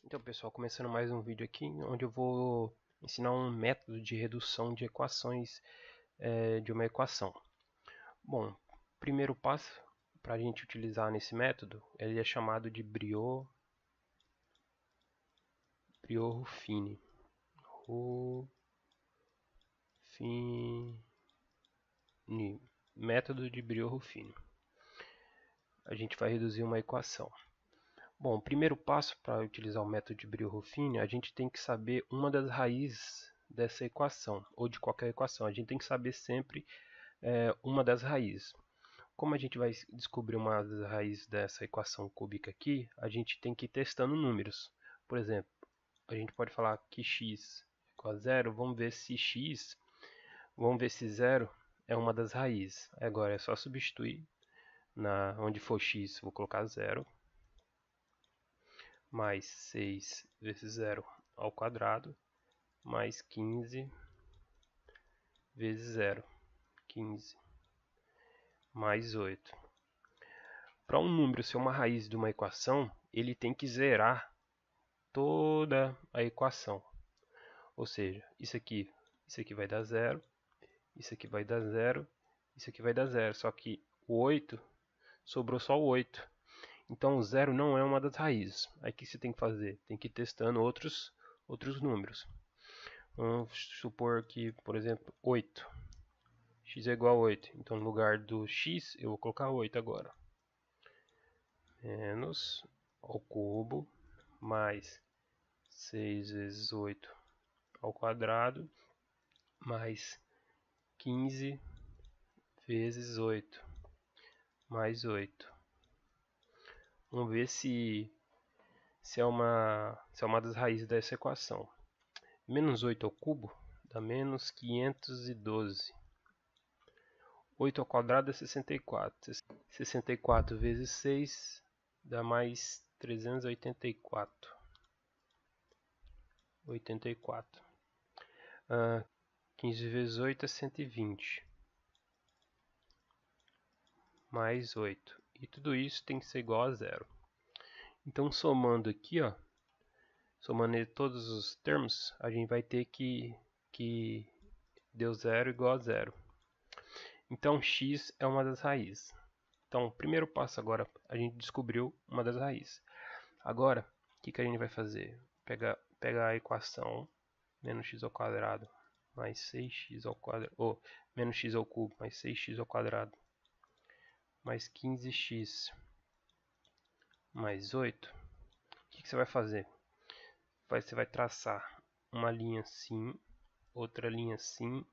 Então, pessoal, começando mais um vídeo aqui, onde eu vou ensinar um método de redução de equações de uma equação. Bom, primeiro passo para a gente utilizar nesse método, ele é chamado de Brio-Ruffini. Método de Brio-Ruffini. A gente vai reduzir uma equação. Bom, o primeiro passo para utilizar o método de Brio-Ruffini, a gente tem que saber uma das raízes dessa equação, ou de qualquer equação. A gente tem que saber sempre uma das raízes. Como a gente vai descobrir uma das raízes dessa equação cúbica aqui, a gente tem que ir testando números. Por exemplo, a gente pode falar que x é igual a zero, vamos ver se zero é uma das raízes. Agora é só substituir, onde for x, vou colocar zero, mais 6 vezes zero ao quadrado, mais 15 vezes zero, 15, mais 8. Para um número ser uma raiz de uma equação, ele tem que zerar toda a equação. Ou seja, isso aqui vai dar zero, isso aqui vai dar zero, isso aqui vai dar zero. Só que o 8, sobrou só o 8. Então o zero não é uma das raízes. Aí o que você tem que fazer? Tem que ir testando outros números. Vamos supor que, por exemplo, 8. X é igual a 8. Então no lugar do x, eu vou colocar 8 agora. Menos ao cubo, mais 6 vezes 8 ao quadrado, mais 15 vezes 8, mais 8. Vamos ver se é uma das raízes dessa equação. Menos 8 ao cubo dá menos 512. 8 ao quadrado é 64. 64 vezes 6 dá mais 384. 84. 15 vezes 8 é 120. Mais 8. E tudo isso tem que ser igual a zero. Então, somando aqui, ó, somando todos os termos, a gente vai ter que deu zero igual a zero. Então, x é uma das raízes. Então, o primeiro passo agora, a gente descobriu uma das raízes. Agora, o que a gente vai fazer? Pegar a equação, menos x ao quadrado mais 6x ao quadrado, ou menos x ao cubo mais 6x ao quadrado mais 15x mais 8. O que você vai fazer? Você vai traçar uma linha assim, outra linha assim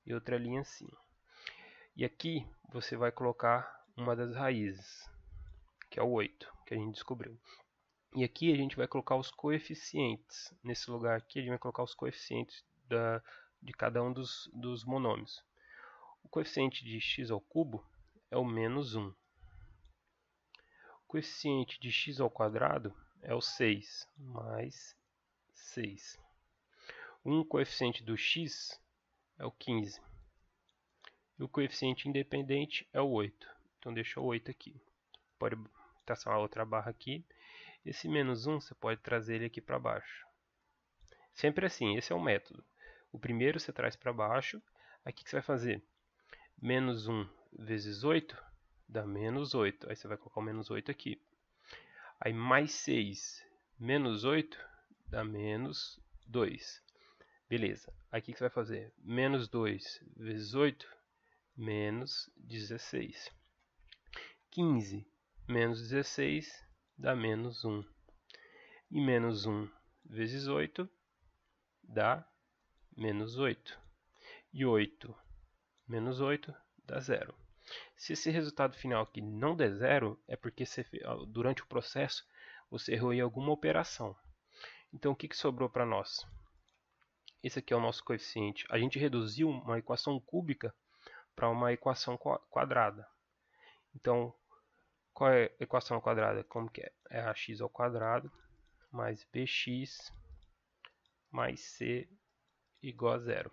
e outra linha assim. E aqui você vai colocar uma das raízes, que é o 8, que a gente descobriu. E aqui a gente vai colocar os coeficientes. Nesse lugar aqui a gente vai colocar os coeficientes de cada um dos monômios. O coeficiente de x ao cubo é o menos 1. O coeficiente de x ao quadrado é o 6, mais 6. Um coeficiente do x é o 15. E o coeficiente independente é o 8. Então deixa o 8 aqui. Pode traçar uma outra barra aqui. Esse menos 1 você pode trazer ele aqui para baixo. Sempre assim, esse é o método. O primeiro você traz para baixo. Aqui que você vai fazer? Menos 1 vezes 8 dá menos 8. Aí você vai colocar o menos 8 aqui. Aí mais 6 menos 8 dá menos 2. Beleza. Aí o que você vai fazer? Menos 2 vezes 8, menos 16. 15 menos 16 dá menos 1. E menos 1 vezes 8 dá menos 8. E 8 menos 8 dá 0. Se esse resultado final aqui não der 0, é porque durante o processo você errou em alguma operação. Então o que sobrou para nós? Esse aqui é o nosso coeficiente. A gente reduziu uma equação cúbica para uma equação quadrada. Então, qual é a equação ao quadrado? Como que é? É ax ao quadrado mais bx mais c igual a zero.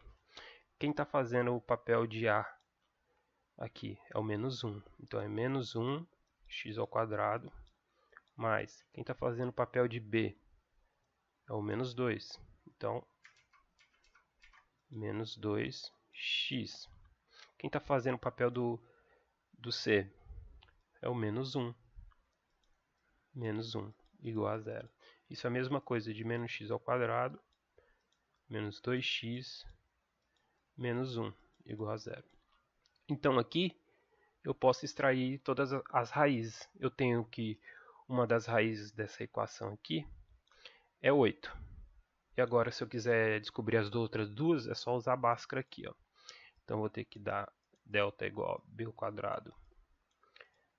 Quem está fazendo o papel de a aqui é o menos 1. Então é menos 1 x ao quadrado mais. Quem está fazendo o papel de b é o menos 2. Então, menos 2x. Quem está fazendo o papel do C? É o menos 1. Menos 1 igual a 0. Isso é a mesma coisa de menos x ao quadrado, menos 2x, menos 1 igual a 0. Então aqui eu posso extrair todas as raízes. Eu tenho que uma das raízes dessa equação aqui é 8. E agora, se eu quiser descobrir as outras duas, é só usar a Bhaskara aqui. Ó. Então, vou ter que dar delta igual a b ao quadrado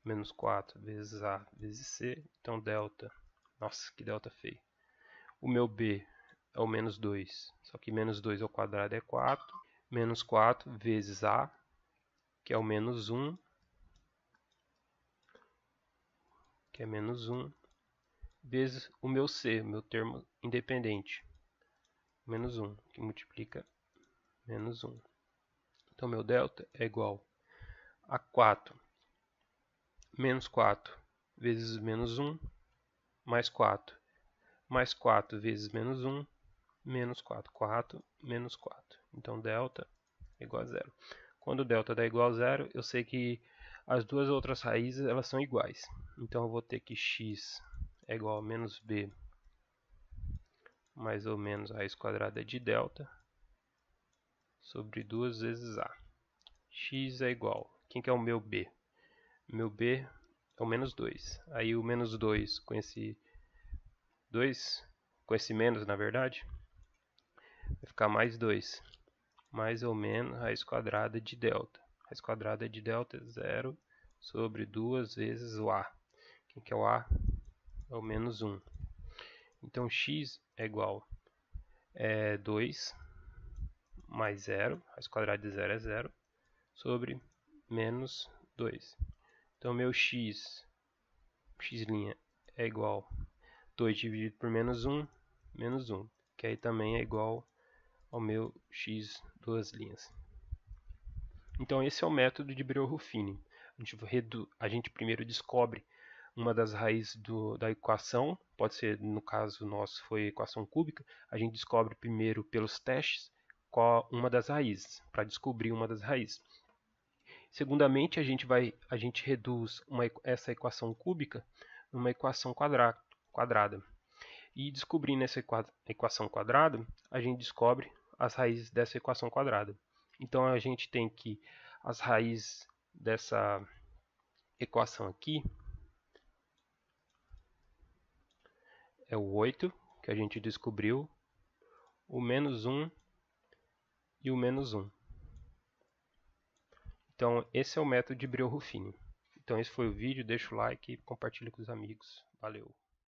menos 4 vezes a vezes c. Então, delta... Nossa, que delta feio. O meu b é o menos 2. Só que menos 2 ao quadrado é 4. Menos 4 vezes a, que é o menos 1. Que é menos 1. Vezes o meu c, o meu termo independente. Menos 1, que multiplica menos 1. Então, meu delta é igual a 4 menos 4 vezes menos 1, mais 4. Mais 4 vezes menos 1, menos 4. 4 menos 4. Então, delta é igual a 0. Quando o delta dá igual a 0, eu sei que as duas outras raízes elas são iguais. Então, eu vou ter que x é igual a menos b mais ou menos a raiz quadrada de delta sobre 2 vezes a. X é igual... Quem que é o meu b? Meu b é o menos 2. Aí o menos 2 com esse 2, com esse menos na verdade, vai ficar mais 2. Mais ou menos raiz quadrada de delta. Raiz quadrada de delta é 0 sobre 2 vezes o a. Quem que é o a? É o menos 1. Então x é igual a 2 mais 0, raiz quadrada de 0 é 0, sobre menos 2. Então meu x' é igual a 2 dividido por menos 1, que aí também é igual ao meu x duas linhas. Então esse é o método de Breuer-Ruffini. A gente primeiro descobre uma das raízes da equação, pode ser, no caso nosso, foi a equação cúbica. A gente descobre primeiro pelos testes qual uma das raízes, para descobrir uma das raízes. Segundamente, a gente reduz essa equação cúbica numa equação quadrada. E descobrindo essa equação quadrada, a gente descobre as raízes dessa equação quadrada. Então, a gente tem que as raízes dessa equação aqui é o 8, que a gente descobriu, o menos 1 e o menos 1. Então, esse é o método de Breuer-Ruffini. Então, esse foi o vídeo. Deixa o like e compartilha com os amigos. Valeu!